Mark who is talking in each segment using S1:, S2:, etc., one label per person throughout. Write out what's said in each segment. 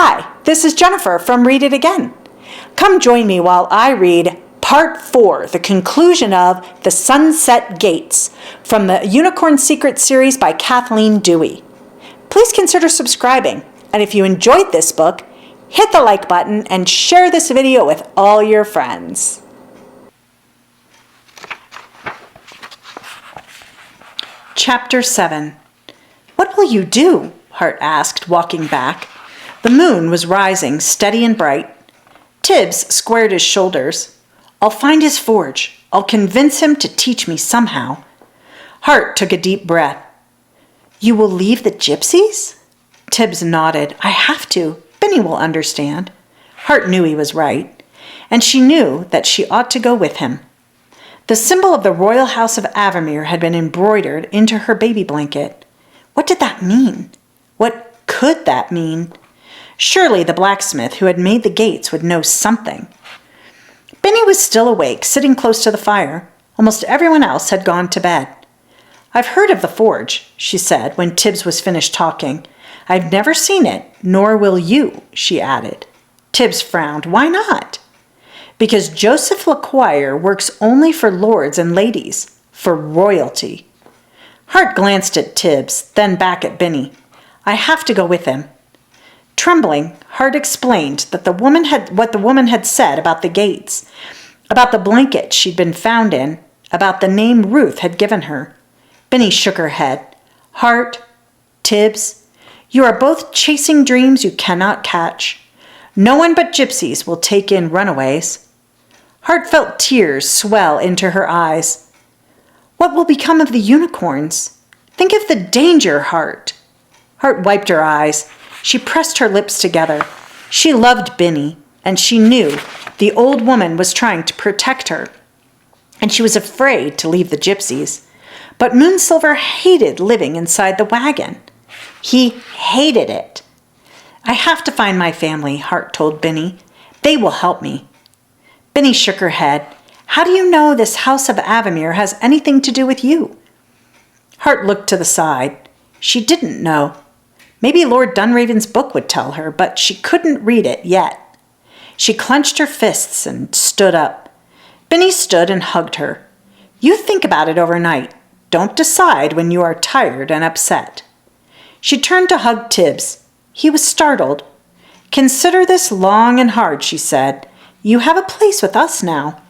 S1: Hi, this is Jennifer from Read It Again. Come join me while I read Part 4, the conclusion of The Sunset Gates, from the Unicorn Secret series by Kathleen Duey. Please consider subscribing, and if you enjoyed this book, hit the like button and share this video with all your friends. Chapter 7. What will you do? Hart asked, walking back. The moon was rising, steady and bright. Tibbs squared his shoulders. I'll find his forge. I'll convince him to teach me somehow. Hart took a deep breath. You will leave the gypsies? Tibbs nodded. I have to. Benny will understand. Hart knew he was right, and she knew that she ought to go with him. The symbol of the royal house of Avamere had been embroidered into her baby blanket. What did that mean? What could that mean? Surely the blacksmith who had made the gates would know something. Benny was still awake, sitting close to the fire. Almost everyone else had gone to bed. I've heard of the forge, she said when Tibbs was finished talking. I've never seen it, nor will you, she added. Tibbs frowned. Why not? Because Joseph LaQuire works only for lords and ladies, for royalty. Hart glanced at Tibbs, then back at Benny. I have to go with him. Trembling, Hart explained that what the woman had said about the gates, about the blanket she'd been found in, about the name Ruth had given her. Benny shook her head. Hart, Tibbs, you are both chasing dreams you cannot catch. No one but gypsies will take in runaways. Hart felt tears swell into her eyes. What will become of the unicorns? Think of the danger, Hart. Hart wiped her eyes. She pressed her lips together. She loved Benny, and she knew the old woman was trying to protect her, and she was afraid to leave the gypsies. But Moonsilver hated living inside the wagon. He hated it. I have to find my family, Hart told Benny. They will help me. Benny shook her head. How do you know this house of Avamere has anything to do with you? Hart looked to the side. She didn't know. Maybe Lord Dunraven's book would tell her, but she couldn't read it yet. She clenched her fists and stood up. Benny stood and hugged her. You think about it overnight. Don't decide when you are tired and upset. She turned to hug Tibbs. He was startled. Consider this long and hard, she said. You have a place with us now.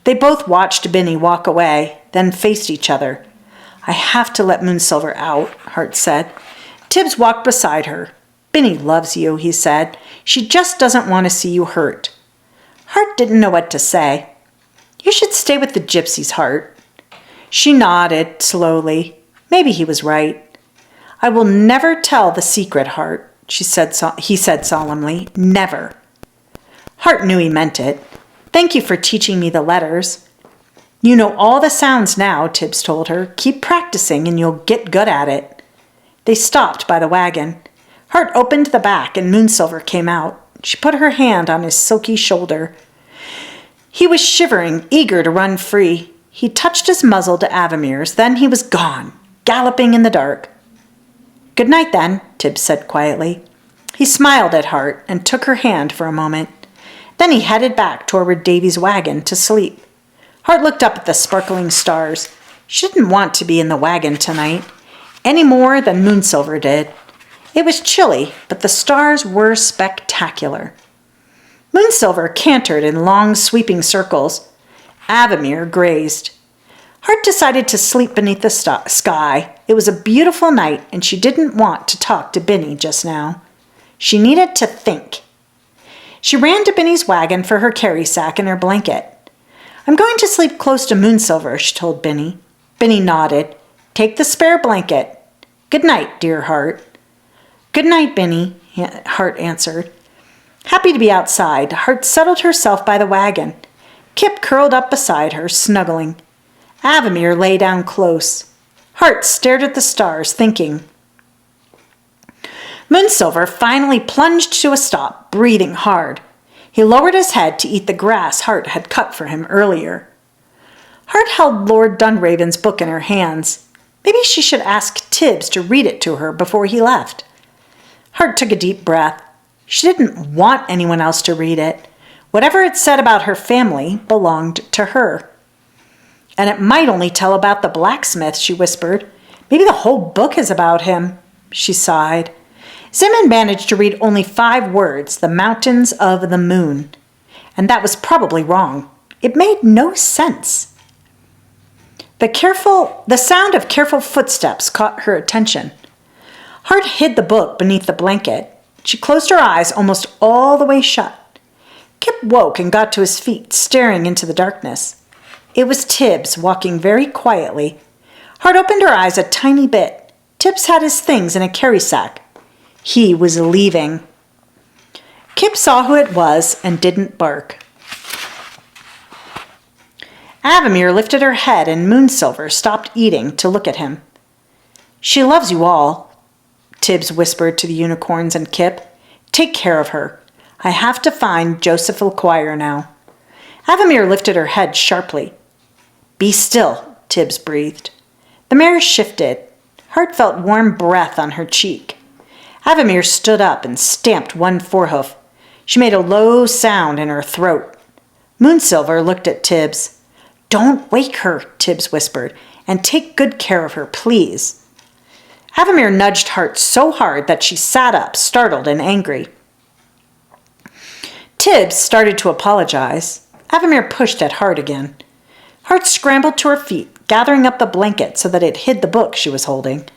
S1: They both watched Benny walk away, then faced each other. I have to let Moonsilver out, Hart said. Tibbs walked beside her. Benny loves you, he said. She just doesn't want to see you hurt. Hart didn't know what to say. You should stay with the gypsies, Hart. She nodded slowly. Maybe he was right. I will never tell the secret, Hart, he said solemnly. Never. Hart knew he meant it. Thank you for teaching me the letters. You know all the sounds now, Tibbs told her. Keep practicing and you'll get good at it. They stopped by the wagon. Hart opened the back and Moonsilver came out. She put her hand on his silky shoulder. He was shivering, eager to run free. He touched his muzzle to Avamere's, then he was gone, galloping in the dark. Good night, then, Tibbs said quietly. He smiled at Hart and took her hand for a moment. Then he headed back toward Davy's wagon to sleep. Hart looked up at the sparkling stars. She didn't want to be in the wagon tonight, any more than Moonsilver did. It was chilly, but the stars were spectacular. Moonsilver cantered in long, sweeping circles. Avamere grazed. Hart decided to sleep beneath the sky. It was a beautiful night, and she didn't want to talk to Benny just now. She needed to think. She ran to Benny's wagon for her carry sack and her blanket. I'm going to sleep close to Moonsilver, she told Benny. Benny nodded. Take the spare blanket. Good night, dear Hart. Good night, Benny, Hart answered. Happy to be outside, Hart settled herself by the wagon. Kip curled up beside her, snuggling. Avamere lay down close. Hart stared at the stars, thinking. Moonsilver finally plunged to a stop, breathing hard. He lowered his head to eat the grass Hart had cut for him earlier. Hart held Lord Dunraven's book in her hands. Maybe she should ask Tibbs to read it to her before he left. Hart took a deep breath. She didn't want anyone else to read it. Whatever it said about her family belonged to her. And it might only tell about the blacksmith, she whispered. Maybe the whole book is about him, she sighed. Zim had managed to read only 5 words, the mountains of the moon. And that was probably wrong. It made no sense. The sound of careful footsteps caught her attention. Hart hid the book beneath the blanket. She closed her eyes almost all the way shut. Kip woke and got to his feet, staring into the darkness. It was Tibbs, walking very quietly. Hart opened her eyes a tiny bit. Tibbs had his things in a carry sack. He was leaving. Kip saw who it was and didn't bark. Avamere lifted her head and Moonsilver stopped eating to look at him. She loves you all, Tibbs whispered to the unicorns and Kip. Take care of her. I have to find Joseph Elquire now. Avamere lifted her head sharply. Be still, Tibbs breathed. The mare shifted. Hart felt warm breath on her cheek. Avamere stood up and stamped one forehoof. She made a low sound in her throat. Moonsilver looked at Tibbs. Don't wake her, Tibbs whispered, and take good care of her, please. Avamere nudged Hart so hard that she sat up, startled and angry. Tibbs started to apologize. Avamere pushed at Hart again. Hart scrambled to her feet, gathering up the blanket so that it hid the book she was holding.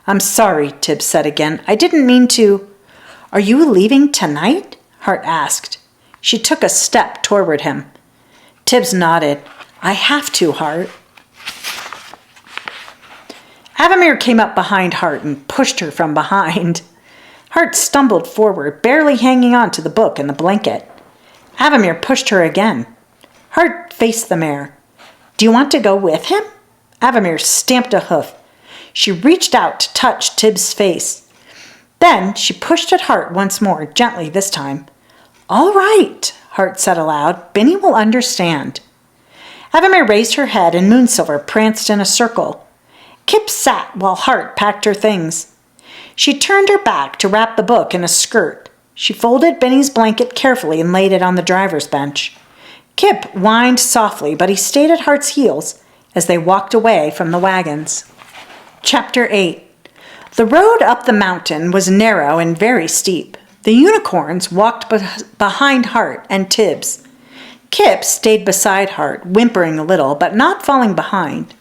S1: I'm sorry, Tibbs said again. I didn't mean to. Are you leaving tonight? Hart asked. She took a step toward him. Tibbs nodded. I have to, Hart. Avamere came up behind Hart and pushed her from behind. Hart stumbled forward, barely hanging on to the book and the blanket. Avamere pushed her again. Hart faced the mare. Do you want to go with him? Avamere stamped a hoof. She reached out to touch Tibbs' face. Then she pushed at Hart once more, gently this time. All right, Hart said aloud. Benny will understand. Avamere raised her head and Moonsilver pranced in a circle. Kip sat while Hart packed her things. She turned her back to wrap the book in a skirt. She folded Benny's blanket carefully and laid it on the driver's bench. Kip whined softly, but he stayed at Hart's heels as they walked away from the wagons. Chapter 8. The road up the mountain was narrow and very steep. The unicorns walked behind Hart and Tibbs. Kip stayed beside Hart, whimpering a little, but not falling behind.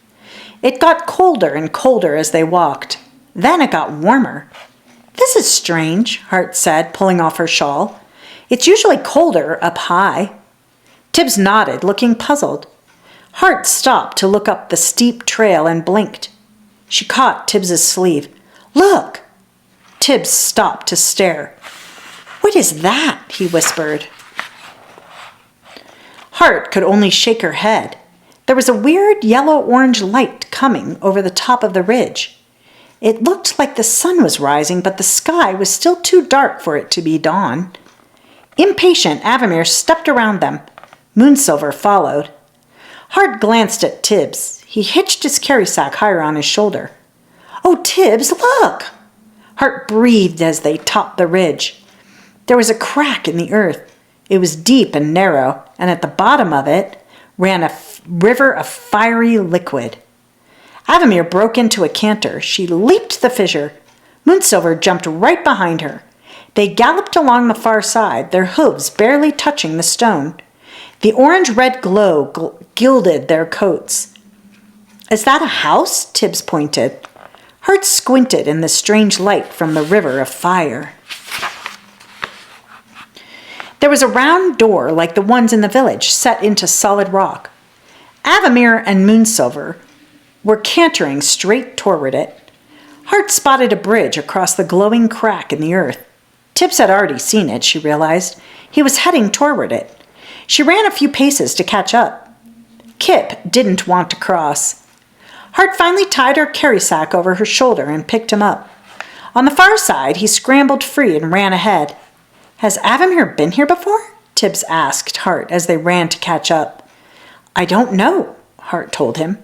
S1: It got colder and colder as they walked. Then it got warmer. This is strange, Hart said, pulling off her shawl. It's usually colder up high. Tibbs nodded, looking puzzled. Hart stopped to look up the steep trail and blinked. She caught Tibbs's sleeve. Look! Tibbs stopped to stare. What is that? He whispered. Hart could only shake her head. There was a weird yellow-orange light coming over the top of the ridge. It looked like the sun was rising, but the sky was still too dark for it to be dawn. Impatient, Avamere stepped around them. Moonsilver followed. Hart glanced at Tibbs. He hitched his carry sack higher on his shoulder. Oh, Tibbs, look! Hart breathed as they topped the ridge. There was a crack in the earth. It was deep and narrow, and at the bottom of it ran a river of fiery liquid. Avamere broke into a canter. She leaped the fissure. Moonsilver jumped right behind her. They galloped along the far side, their hooves barely touching the stone. The orange-red glow gilded their coats. Is that a house? Tibbs pointed. Hart squinted in the strange light from the river of fire. There was a round door like the ones in the village, set into solid rock. Avamere and Moonsilver were cantering straight toward it. Hart spotted a bridge across the glowing crack in the earth. Tibbs had already seen it, she realized. He was heading toward it. She ran a few paces to catch up. Kip didn't want to cross. Hart finally tied her carry sack over her shoulder and picked him up. On the far side, he scrambled free and ran ahead. Has Avamere been here before? Tibbs asked Hart as they ran to catch up. I don't know, Hart told him.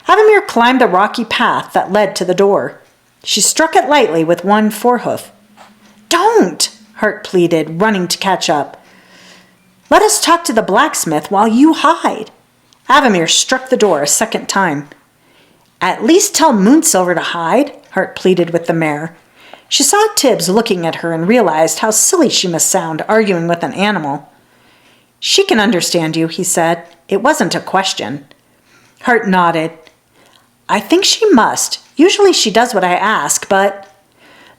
S1: Avamere climbed the rocky path that led to the door. She struck it lightly with one forehoof. Don't! Hart pleaded, running to catch up. Let us talk to the blacksmith while you hide. Avamere struck the door a second time. At least tell Moonsilver to hide, Hart pleaded with the mare. She saw Tibbs looking at her and realized how silly she must sound arguing with an animal. She can understand you, he said. It wasn't a question. Hart nodded. I think she must. Usually she does what I ask, but...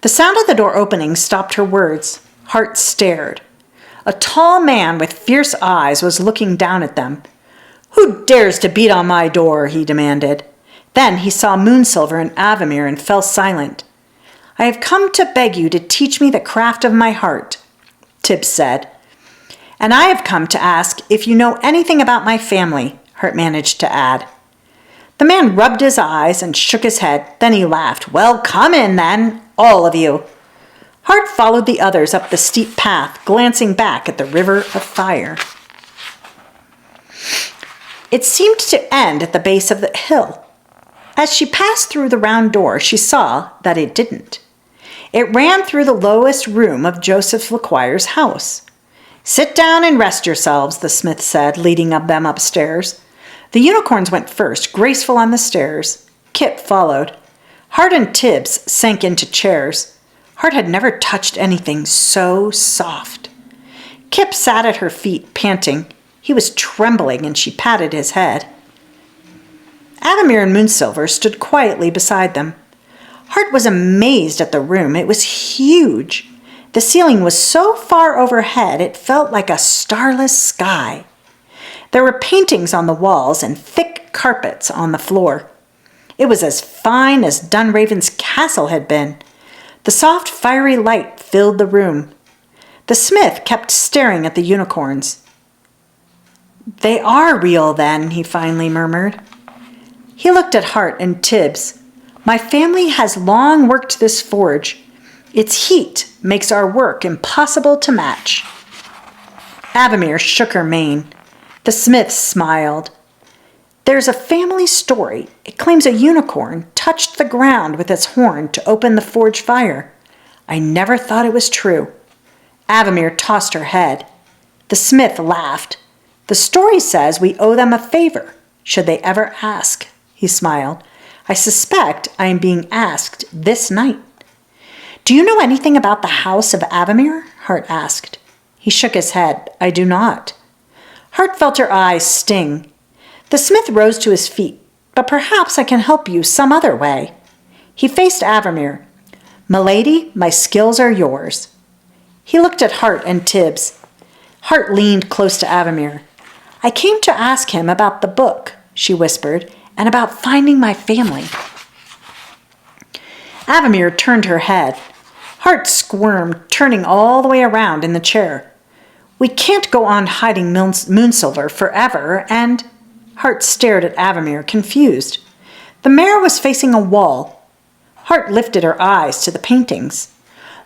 S1: The sound of the door opening stopped her words. Hart stared. A tall man with fierce eyes was looking down at them. Who dares to beat on my door? He demanded. Then he saw Moonsilver and Avamere and fell silent. I have come to beg you to teach me the craft of my heart, Tibbs said. And I have come to ask if you know anything about my family, Hart managed to add. The man rubbed his eyes and shook his head. Then he laughed. Well, come in then, all of you. Hart followed the others up the steep path, glancing back at the river of fire. It seemed to end at the base of the hill. As she passed through the round door, she saw that it didn't. It ran through the lowest room of Joseph LaQuire's house. Sit down and rest yourselves, the smith said, leading them upstairs. The unicorns went first, graceful on the stairs. Kip followed. Hart and Tibbs sank into chairs. Hart had never touched anything so soft. Kip sat at her feet, panting. He was trembling, and she patted his head. Avamere and Moonsilver stood quietly beside them. Hart was amazed at the room. It was huge. The ceiling was so far overhead it felt like a starless sky. There were paintings on the walls and thick carpets on the floor. It was as fine as Dunraven's castle had been. The soft, fiery light filled the room. The smith kept staring at the unicorns. They are real, then, he finally murmured. He looked at Hart and Tibbs. My family has long worked this forge. Its heat makes our work impossible to match. Avamere shook her mane. The smith smiled. There's a family story. It claims a unicorn touched the ground with its horn to open the forge fire. I never thought it was true. Avamere tossed her head. The smith laughed. The story says we owe them a favor, should they ever ask. He smiled. I suspect I am being asked this night. Do you know anything about the house of Avamere? Hart asked. He shook his head. I do not. Hart felt her eyes sting. The smith rose to his feet. But perhaps I can help you some other way. He faced Avamere. Milady, my skills are yours. He looked at Hart and Tibbs. Hart leaned close to Avamere. I came to ask him about the book, she whispered, and about finding my family. Avamere turned her head. Hart squirmed, turning all the way around in the chair. We can't go on hiding Moonsilver forever, and... Hart stared at Avamere, confused. The mare was facing a wall. Hart lifted her eyes to the paintings.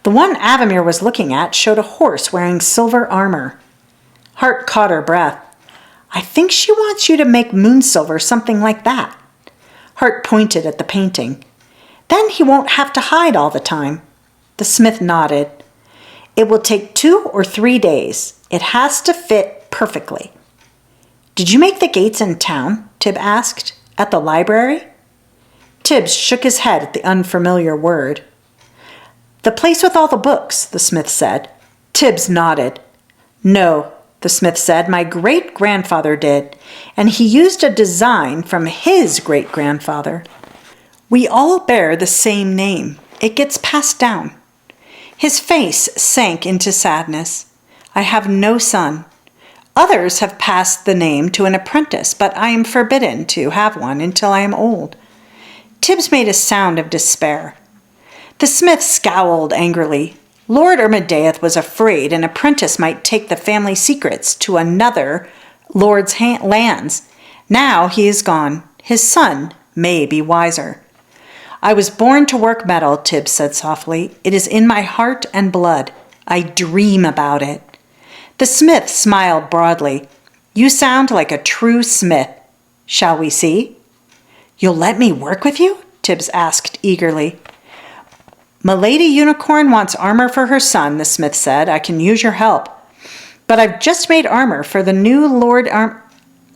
S1: The one Avamere was looking at showed a horse wearing silver armor. Hart caught her breath. I think she wants you to make Moonsilver something like that. Hart pointed at the painting. Then he won't have to hide all the time. The smith nodded. It will take 2 or 3 days. It has to fit perfectly. Did you make the gates in town? Tib asked. At the library? Tibbs shook his head at the unfamiliar word. The place with all the books, the smith said. Tibbs nodded. No, the smith said, my great-grandfather did, and he used a design from his great-grandfather. We all bear the same name. It gets passed down. His face sank into sadness. I have no son. Others have passed the name to an apprentice, but I am forbidden to have one until I am old. Tibbs made a sound of despair. The smith scowled angrily. Lord Ermadeath was afraid an apprentice might take the family secrets to another lord's lands. Now he is gone. His son may be wiser. I was born to work metal, Tibbs said softly. It is in my heart and blood. I dream about it. The smith smiled broadly. You sound like a true smith. Shall we see? You'll let me work with you? Tibbs asked eagerly. "Milady Unicorn wants armor for her son," the smith said. "I can use your help. But I've just made armor for the new Lord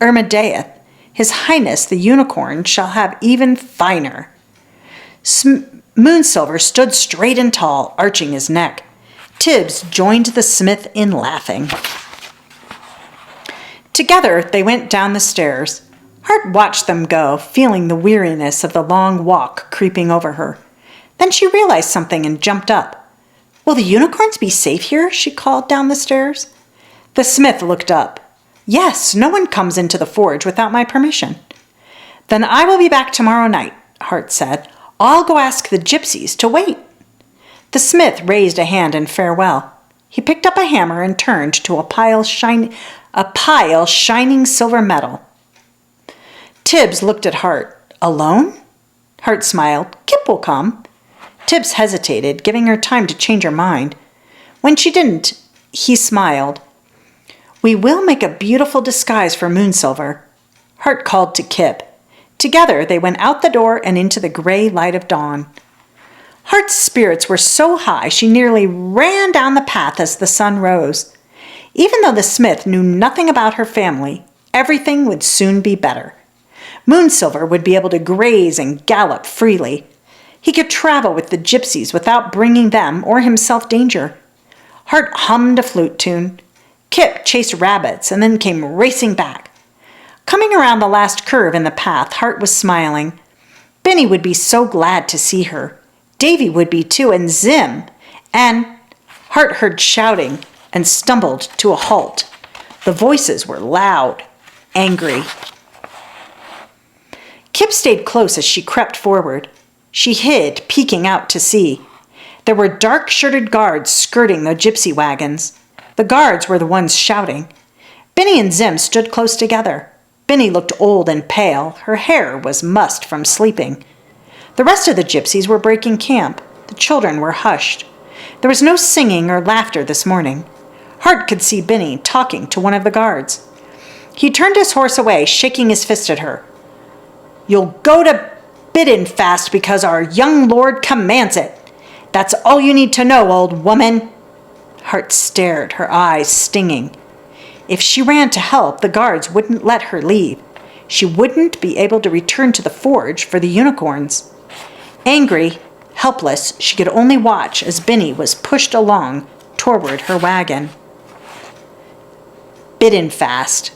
S1: Ermidaeth. His Highness the Unicorn shall have even finer." Moonsilver stood straight and tall, arching his neck. Tibbs joined the smith in laughing. Together they went down the stairs. Hart watched them go, feeling the weariness of the long walk creeping over her. Then she realized something and jumped up. "Will the unicorns be safe here?" she called down the stairs. The smith looked up. "Yes, no one comes into the forge without my permission." "Then I will be back tomorrow night," Hart said. "I'll go ask the gypsies to wait." The smith raised a hand in farewell. He picked up a hammer and turned to a pile shining silver metal. Tibbs looked at Hart. "Alone?" Hart smiled. "Kip will come." Tibbs hesitated, giving her time to change her mind. When she didn't, he smiled. "We will make a beautiful disguise for Moonsilver." Hart called to Kip. Together they went out the door and into the gray light of dawn. Hart's spirits were so high she nearly ran down the path as the sun rose. Even though the smith knew nothing about her family, everything would soon be better. Moonsilver would be able to graze and gallop freely. He could travel with the gypsies without bringing them or himself danger. Hart hummed a flute tune. Kip chased rabbits and then came racing back. Coming around the last curve in the path, Hart was smiling. Benny would be so glad to see her. Davy would be too, and Zim. And Hart heard shouting and stumbled to a halt. The voices were loud, angry. Kip stayed close as she crept forward. She hid, peeking out to sea. There were dark-shirted guards skirting the gypsy wagons. The guards were the ones shouting. Benny and Zim stood close together. Benny looked old and pale. Her hair was mussed from sleeping. The rest of the gypsies were breaking camp. The children were hushed. There was no singing or laughter this morning. Hart could see Benny talking to one of the guards. He turned his horse away, shaking his fist at her. "You'll go to Biddinfast because our young lord commands it. That's all you need to know, old woman." Hart stared, her eyes stinging. If she ran to help, the guards wouldn't let her leave. She wouldn't be able to return to the forge for the unicorns. Angry, helpless, she could only watch as Benny was pushed along toward her wagon. Biddinfast.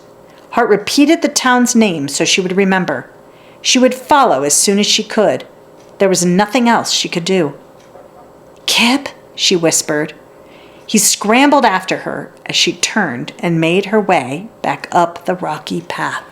S1: Hart repeated the town's name so she would remember. She would follow as soon as she could. There was nothing else she could do. "Kip," she whispered. He scrambled after her as she turned and made her way back up the rocky path.